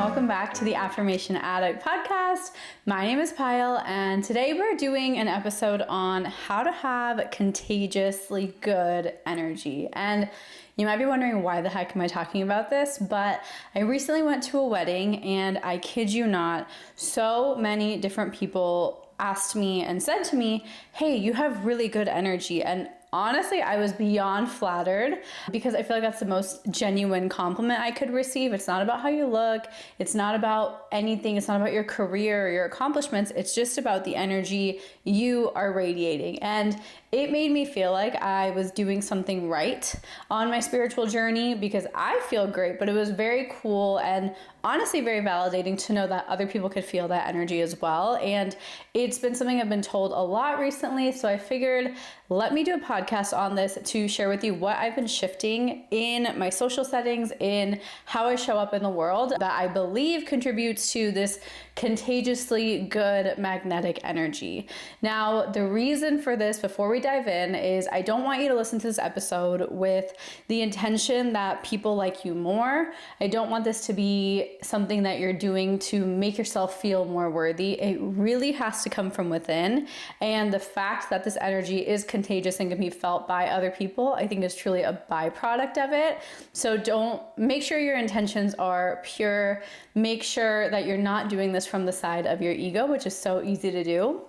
welcome back to the Affirmation Addict podcast. My name is Pyle, and today we're doing an episode on how to have contagiously good energy. And you might be wondering, why the heck am I talking about this? But I recently went to a wedding, and I kid you not, so many different people asked me and said to me, hey, you have really good energy. And honestly, I was beyond flattered because I feel like that's the most genuine compliment I could receive. It's not about how you look. It's not about anything. It's not about your career or your accomplishments. It's just about the energy you are radiating. And it made me feel like I was doing something right on my spiritual journey because I feel great, but it was very cool and honestly very validating to know that other people could feel that energy as well. And it's been something I've been told a lot recently. So I figured, let me do a podcast on this to share with you what I've been shifting in my social settings, in how I show up in the world, that I believe contributes to this contagiously good magnetic energy. Now, the reason for this, before we dive in, is I don't want you to listen to this episode with the intention that people like you more. I don't want this to be something that you're doing to make yourself feel more worthy. It really has to come from within. And the fact that this energy is contagious and can be felt by other people, I think is truly a byproduct of it. So make sure your intentions are pure. Make sure that you're not doing this from the side of your ego, which is so easy to do.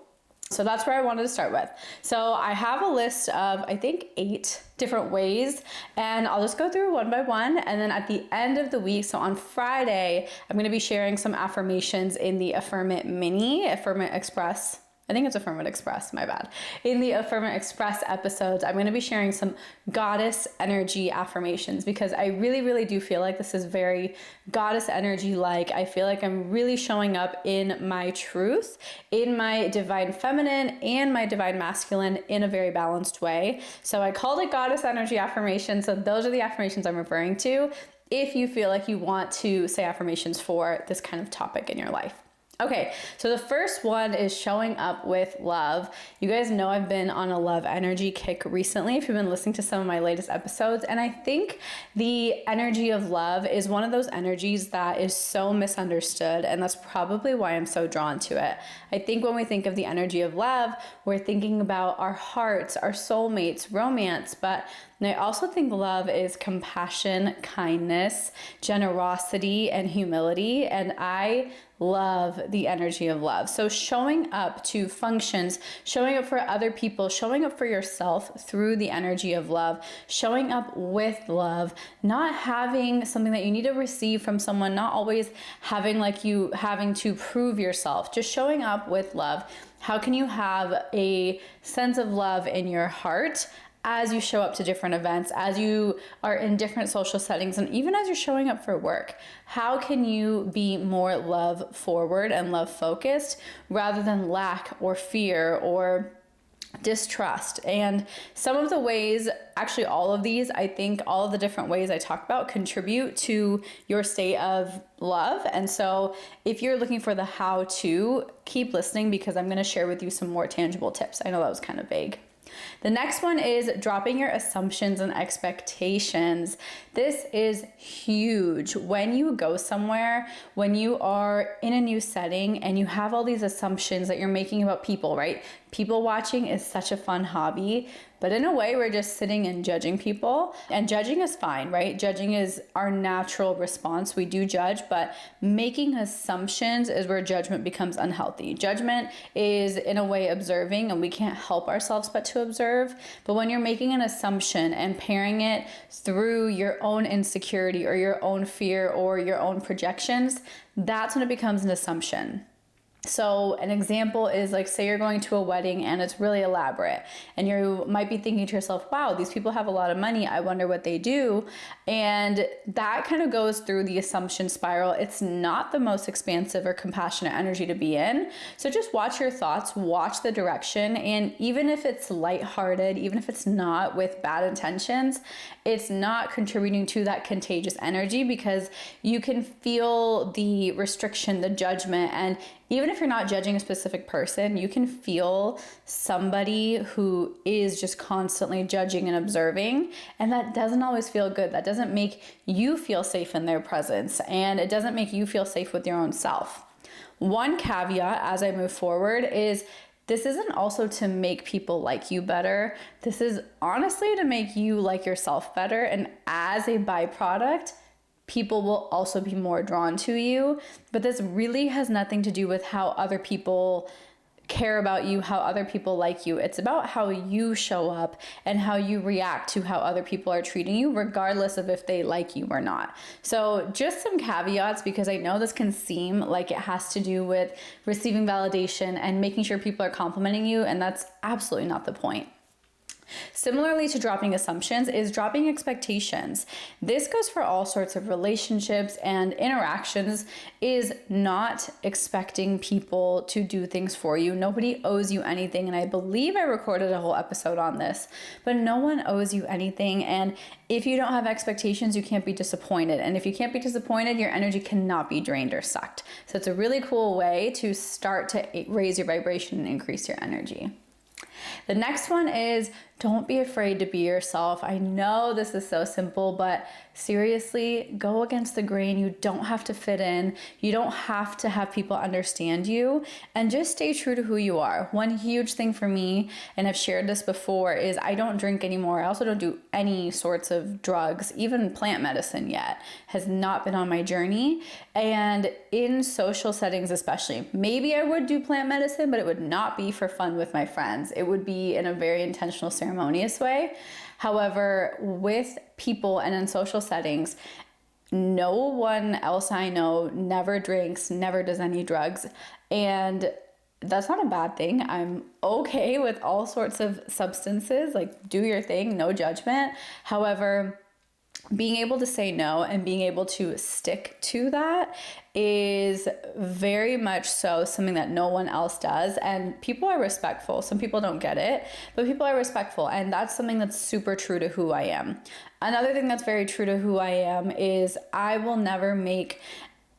So that's where I wanted to start with. So I have a list of, I think, 8 different ways, and I'll just go through one by one. And then at the end of the week, so on Friday, I'm going to be sharing some affirmations in the Affirm It Mini, Affirm It Express. I think it's Affirm It Express, my bad. In the Affirm It Express episodes, I'm going to be sharing some goddess energy affirmations because I really, really do feel like this is very goddess energy-like. I feel like I'm really showing up in my truth, in my divine feminine and my divine masculine in a very balanced way. So I called it goddess energy affirmations. So those are the affirmations I'm referring to if you feel like you want to say affirmations for this kind of topic in your life. Okay, so the first one is showing up with love. You guys know I've been on a love energy kick recently if you've been listening to some of my latest episodes, and I think the energy of love is one of those energies that is so misunderstood, and that's probably why I'm so drawn to it. I think when we think of the energy of love, we're thinking about our hearts, our soulmates, romance, but I also think love is compassion, kindness, generosity, and humility, and I love the energy of love. So showing up to functions, showing up for other people, showing up for yourself through the energy of love, showing up with love, not having something that you need to receive from someone, not always having to prove yourself, just showing up with love. How can you have a sense of love in your heart as you show up to different events, as you are in different social settings, and even as you're showing up for work? How can you be more love forward and love focused rather than lack or fear or distrust? And some of the ways, actually all of these, I think all of the different ways I talk about contribute to your state of love. And so if you're looking for the how to, keep listening because I'm going to share with you some more tangible tips. I know that was kind of vague. The next one is dropping your assumptions and expectations. This is huge. When you go somewhere, when you are in a new setting and you have all these assumptions that you're making about people, right? People watching is such a fun hobby, but in a way we're just sitting and judging people, and judging is fine, right? Judging is our natural response. We do judge, but making assumptions is where judgment becomes unhealthy. Judgment is in a way observing, and we can't help ourselves but to observe. But when you're making an assumption and pairing it through your own insecurity or your own fear or your own projections, that's when it becomes an assumption. So an example is, like, say you're going to a wedding and it's really elaborate, and you might be thinking to yourself, wow, these people have a lot of money, I wonder what they do. And that kind of goes through the assumption spiral. It's not the most expansive or compassionate energy to be in. So just watch your thoughts, watch the direction, and even if it's lighthearted, even if it's not with bad intentions, it's not contributing to that contagious energy, because you can feel the restriction, the judgment, and even if you're not judging a specific person, you can feel somebody who is just constantly judging and observing, and that doesn't always feel good. That doesn't make you feel safe in their presence, and it doesn't make you feel safe with your own self. One caveat as I move forward is this isn't also to make people like you better. This is honestly to make you like yourself better. And as a byproduct, people will also be more drawn to you. But this really has nothing to do with how other people care about you, how other people like you. It's about how you show up and how you react to how other people are treating you, regardless of if they like you or not. So just some caveats, because I know this can seem like it has to do with receiving validation and making sure people are complimenting you, and that's absolutely not the point. Similarly to dropping assumptions is dropping expectations. This goes for all sorts of relationships and interactions, is not expecting people to do things for you. Nobody owes you anything, and I believe I recorded a whole episode on this, but no one owes you anything, and if you don't have expectations, you can't be disappointed, and if you can't be disappointed, your energy cannot be drained or sucked. So it's a really cool way to start to raise your vibration and increase your energy. The next one is don't be afraid to be yourself. I know this is so simple, but seriously, go against the grain. You don't have to fit in. You don't have to have people understand you, and just stay true to who you are. One huge thing for me, and I've shared this before, is I don't drink anymore. I also don't do any sorts of drugs. Even plant medicine yet has not been on my journey. And in social settings especially, maybe I would do plant medicine, but it would not be for fun with my friends. It would be in a very intentional, ceremonious way. However, with people and in social settings, no one else I know never drinks, never does any drugs. And that's not a bad thing. I'm okay with all sorts of substances, like do your thing, no judgment. However, being able to say no and being able to stick to that is very much so something that no one else does. And people are respectful. Some people don't get it, but people are respectful. And that's something that's super true to who I am. Another thing that's very true to who I am is I will never make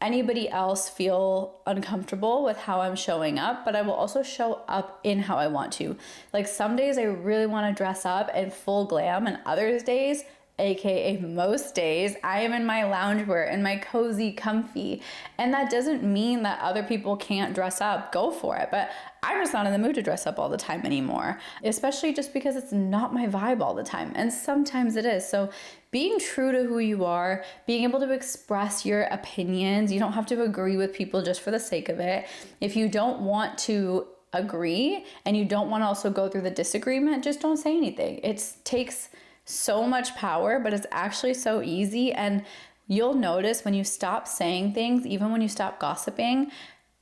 anybody else feel uncomfortable with how I'm showing up, but I will also show up in how I want to. Like some days I really want to dress up and full glam, and other days, aka most days, I am in my loungewear and my cozy comfy. And that doesn't mean that other people can't dress up. Go for it. But I'm just not in the mood to dress up all the time anymore, especially just because it's not my vibe all the time. And sometimes it is. So being true to who you are, being able to express your opinions, you don't have to agree with people just for the sake of it. If you don't want to agree and you don't want to also go through the disagreement, just don't say anything. It takes so much power, but it's actually so easy. And you'll notice when you stop saying things, even when you stop gossiping,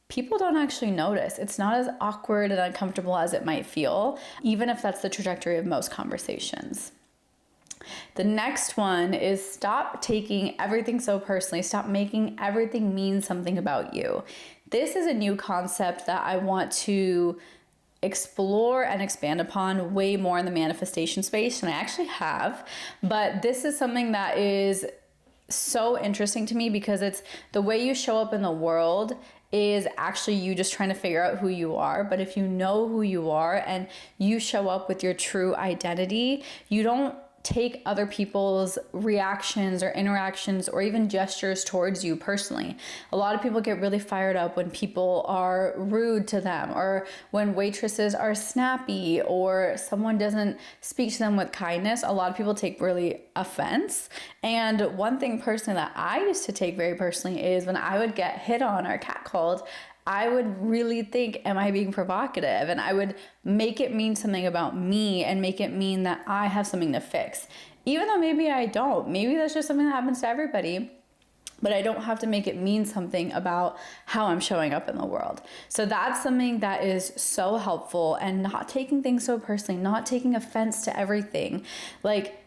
people don't actually notice. It's not as awkward and uncomfortable as it might feel, even if that's the trajectory of most conversations. The next one is stop taking everything so personally. Stop making everything mean something about you. This is a new concept that I want to explore and expand upon way more in the manifestation space, and I actually have, but this is something that is so interesting to me because it's the way you show up in the world is actually you just trying to figure out who you are. But if you know who you are and you show up with your true identity, you don't take other people's reactions or interactions or even gestures towards you personally. A lot of people get really fired up when people are rude to them, or when waitresses are snappy, or someone doesn't speak to them with kindness. A lot of people take really offense. And one thing personally that I used to take very personally is when I would get hit on or catcalled, I would really think, am I being provocative? And I would make it mean something about me and make it mean that I have something to fix. Even though maybe I don't. Maybe that's just something that happens to everybody. But I don't have to make it mean something about how I'm showing up in the world. So that's something that is so helpful, and not taking things so personally, not taking offense to everything. Like,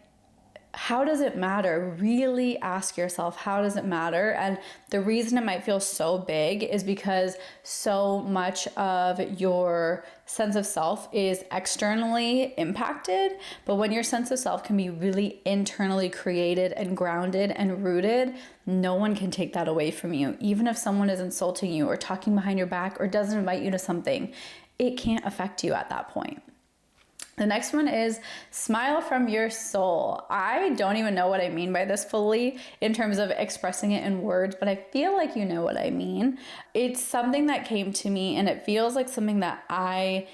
how does it matter? Really ask yourself, how does it matter? And the reason it might feel so big is because so much of your sense of self is externally impacted. But when your sense of self can be really internally created and grounded and rooted, no one can take that away from you. Even if someone is insulting you or talking behind your back or doesn't invite you to something, it can't affect you at that point. The next one is smile from your soul. I don't even know what I mean by this fully in terms of expressing it in words, but I feel like you know what I mean. It's something that came to me, and it feels like something that I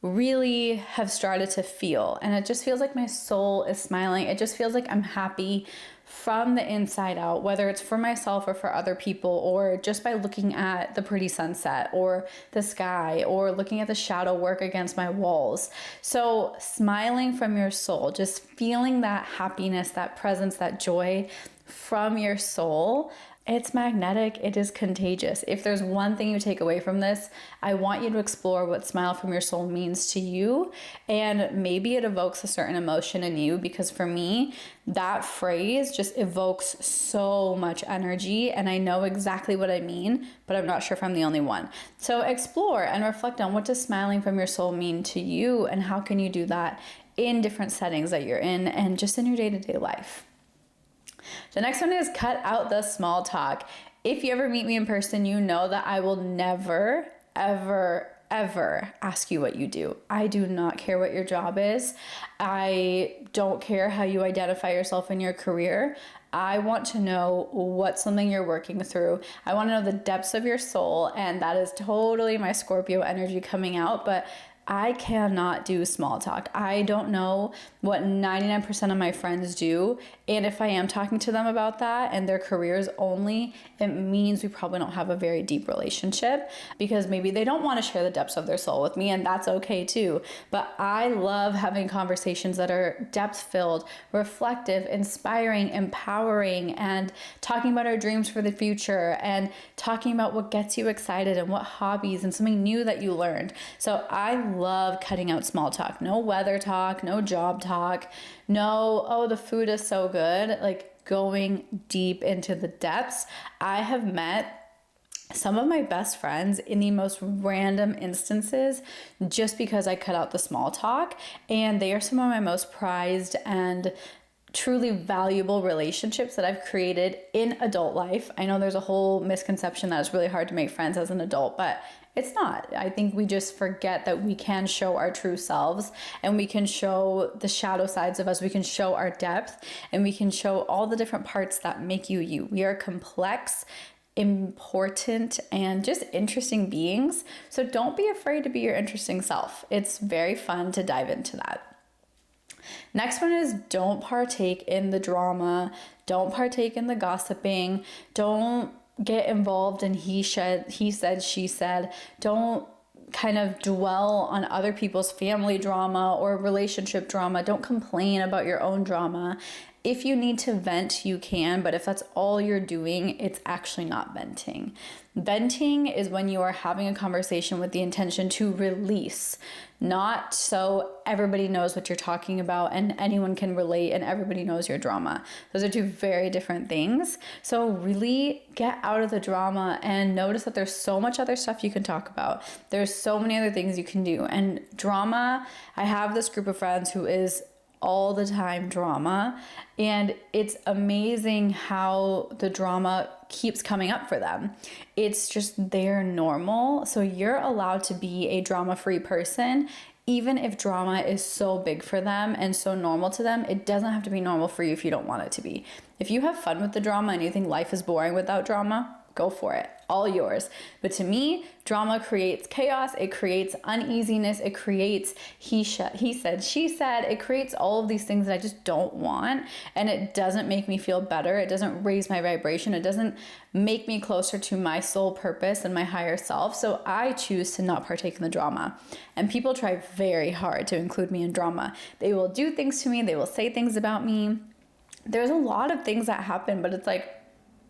really have started to feel. And it just feels like my soul is smiling. It just feels like I'm happy from the inside out, whether it's for myself or for other people, or just by looking at the pretty sunset or the sky or looking at the shadow work against my walls. So smiling from your soul, just feeling that happiness, that presence, that joy from your soul. It's magnetic. It is contagious. If there's one thing you take away from this, I want you to explore what smile from your soul means to you. And maybe it evokes a certain emotion in you, because for me, that phrase just evokes so much energy. And I know exactly what I mean, but I'm not sure if I'm the only one. So explore and reflect on, what does smiling from your soul mean to you? And how can you do that in different settings that you're in and just in your day-to-day life? The next one is cut out the small talk. If you ever meet me in person, you know that I will never, ever, ever ask you what you do. I do not care what your job is. I don't care how you identify yourself in your career. I want to know what's something you're working through. I want to know the depths of your soul, and that is totally my Scorpio energy coming out, but I cannot do small talk. I don't know what 99% of my friends do. And if I am talking to them about that and their careers only, it means we probably don't have a very deep relationship, because maybe they don't want to share the depths of their soul with me, and that's okay too. But I love having conversations that are depth-filled, reflective, inspiring, empowering, and talking about our dreams for the future and talking about what gets you excited and what hobbies and something new that you learned. So I love cutting out small talk. No weather talk, no job talk, no, oh, the food is so good. Like, going deep into the depths. I have met some of my best friends in the most random instances just because I cut out the small talk, and they are some of my most prized and truly valuable relationships that I've created in adult life. I know there's a whole misconception that it's really hard to make friends as an adult, but it's not. I think we just forget that we can show our true selves, and we can show the shadow sides of us. We can show our depth, and we can show all the different parts that make you you. We are complex, important, and just interesting beings. So don't be afraid to be your interesting self. It's very fun to dive into that. Next one is don't partake in the drama. Don't partake in the gossiping. Don't get involved in he said, she said. Don't kind of dwell on other people's family drama or relationship drama. Don't complain about your own drama. If you need to vent, you can, but if that's all you're doing, it's actually not venting. Venting is when you are having a conversation with the intention to release, not so everybody knows what you're talking about and anyone can relate and everybody knows your drama. Those are two very different things. So really get out of the drama and notice that there's so much other stuff you can talk about. There's so many other things you can do. And drama, I have this group of friends who is all the time drama, and it's amazing how the drama keeps coming up for them. It's just their normal. So you're allowed to be a drama-free person, even if drama is so big for them and so normal to them. It doesn't have to be normal for you if you don't want it to be. If you have fun with the drama and you think life is boring without drama, go for it. All yours. But to me, drama creates chaos. It creates uneasiness. It creates he said, she said. It creates all of these things that I just don't want. And it doesn't make me feel better. It doesn't raise my vibration. It doesn't make me closer to my soul purpose and my higher self. So I choose to not partake in the drama. And people try very hard to include me in drama. They will do things to me. They will say things about me. There's a lot of things that happen, but it's like,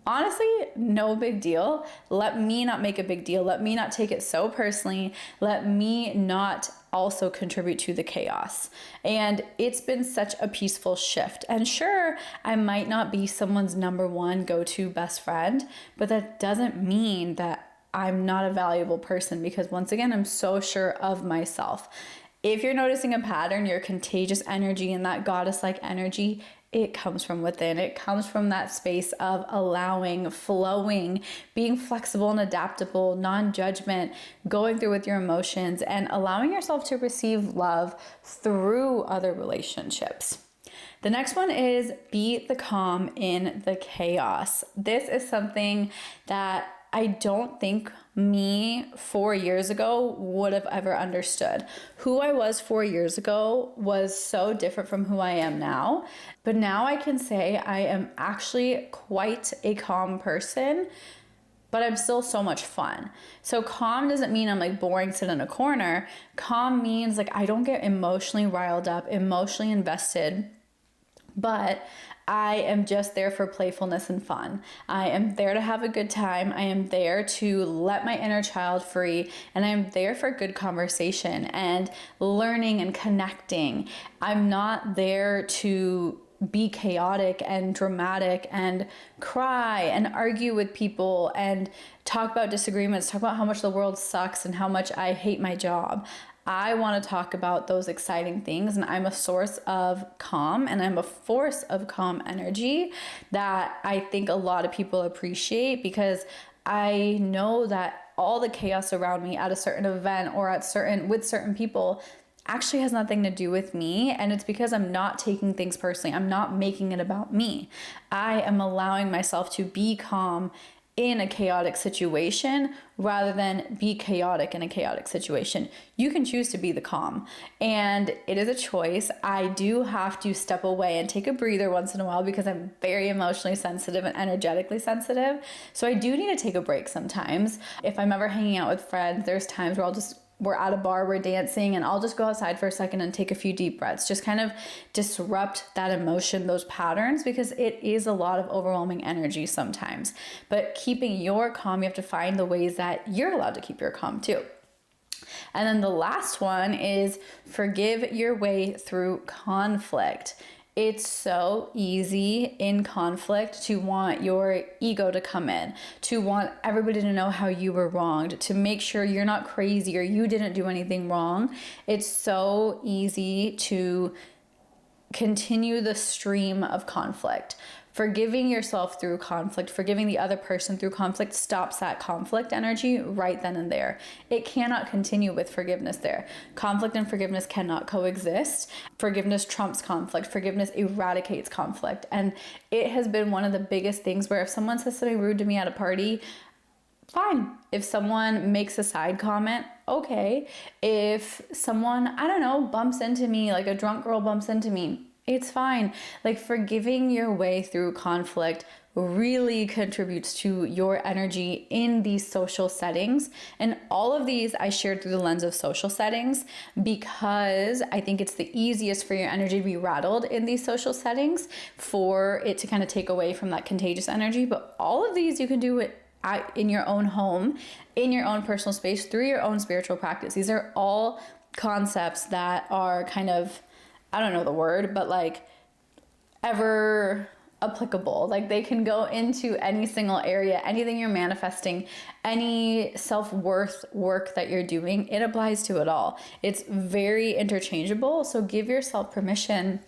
honestly, no big deal. Let me not make a big deal. Let me not take it so personally. Let me not also contribute to the chaos. And it's been such a peaceful shift. And sure, I might not be someone's number one go-to best friend, but that doesn't mean that I'm not a valuable person, because once again, I'm so sure of myself. If you're noticing a pattern, your contagious energy and that goddess-like energy, it comes from within. It comes from that space of allowing, flowing, being flexible and adaptable, non-judgment, going through with your emotions, and allowing yourself to receive love through other relationships. The next one is be the calm in the chaos. This is something that I don't think me 4 years ago would have ever understood. Who I was 4 years ago was so different from who I am now. But now I can say I am actually quite a calm person, but I'm still so much fun. So calm doesn't mean I'm like boring, sit in a corner. Calm means like I don't get emotionally riled up, emotionally invested, but I am just there for playfulness and fun. I am there to have a good time. I am there to let my inner child free, and I am there for good conversation and learning and connecting. I'm not there to be chaotic and dramatic and cry and argue with people and talk about disagreements, talk about how much the world sucks and how much I hate my job. I want to talk about those exciting things, and I'm a source of calm and I'm a force of calm energy that I think a lot of people appreciate, because I know that all the chaos around me at a certain event or with certain people actually has nothing to do with me, and it's because I'm not taking things personally. I'm not making it about me. I am allowing myself to be calm in a chaotic situation rather than be chaotic in a chaotic situation. You can choose to be the calm, and it is a choice. I do have to step away and take a breather once in a while because I'm very emotionally sensitive and energetically sensitive. So I do need to take a break sometimes. If I'm ever hanging out with friends, there's times where we're at a bar, we're dancing, and I'll just go outside for a second and take a few deep breaths. Just kind of disrupt that emotion, those patterns, because it is a lot of overwhelming energy sometimes. But keeping your calm, you have to find the ways that you're allowed to keep your calm too. And then the last one is forgive your way through conflict. It's so easy in conflict to want your ego to come in, to want everybody to know how you were wronged, to make sure you're not crazy or you didn't do anything wrong. It's so easy to continue the stream of conflict. Forgiving yourself through conflict, forgiving the other person through conflict stops that conflict energy right then and there. It cannot continue with forgiveness there. Conflict and forgiveness cannot coexist. Forgiveness trumps conflict. Forgiveness eradicates conflict. And it has been one of the biggest things where if someone says something rude to me at a party, fine. If someone makes a side comment, okay. If someone, I don't know, bumps into me, like a drunk girl bumps into me, it's fine. Like forgiving your way through conflict really contributes to your energy in these social settings. And all of these I shared through the lens of social settings because I think it's the easiest for your energy to be rattled in these social settings, for it to kind of take away from that contagious energy. But all of these you can do it in your own home, in your own personal space, through your own spiritual practice. These are all concepts that are kind of, I don't know the word, but like ever applicable. Like they can go into any single area, anything you're manifesting, any self-worth work that you're doing, it applies to it all. It's very interchangeable. So give yourself permission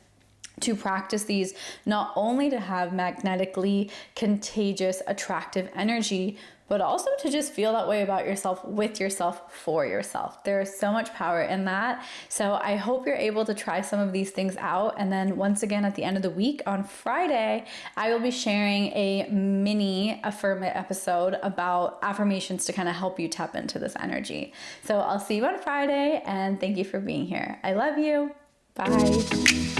to practice these, not only to have magnetically contagious, attractive energy, but also to just feel that way about yourself, with yourself, for yourself. There is so much power in that. So I hope you're able to try some of these things out. And then once again, at the end of the week on Friday, I will be sharing a mini Affirm It episode about affirmations to kind of help you tap into this energy. So I'll see you on Friday, and thank you for being here. I love you. Bye.